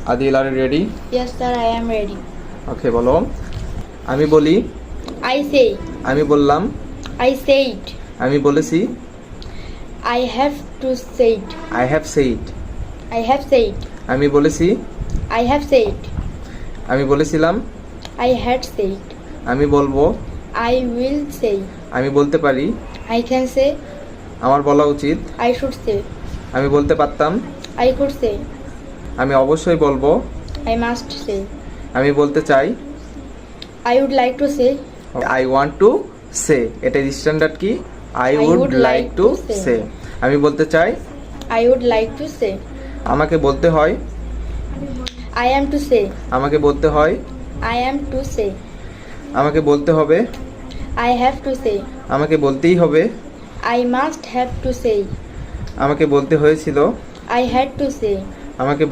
Adil, are you ready? Yes, sir, I am ready. Okay, বলো। আমি বলি, I say, আমি বললাম, I said, আমি বলেছি, I have to said, I have said, I have said, আমি বলেছি, I have said, আমি বলেছিলাম, I had said, আমি বলবো, I will say, আমি বলতে পারি, I can say, আমার বলা উচিত, I should say, আমি বলতে পারতাম, I could say, আমি অবশ্যই বলবো, I must say, আমি বলতে চাই, I would like to say, I want to say, এটার স্ট্যান্ডার্ড কি? I would like to say, আমি বলতে চাই, I would like to say, আমাকে বলতে হয়, I am to say, আমাকে বলতে হয়, I am to say, আমাকে বলতে হবে, I have to say, আমাকে বলতেই হবে, I must have to say, আমাকে বলতে হয়েছিল, I had to say, আমাকে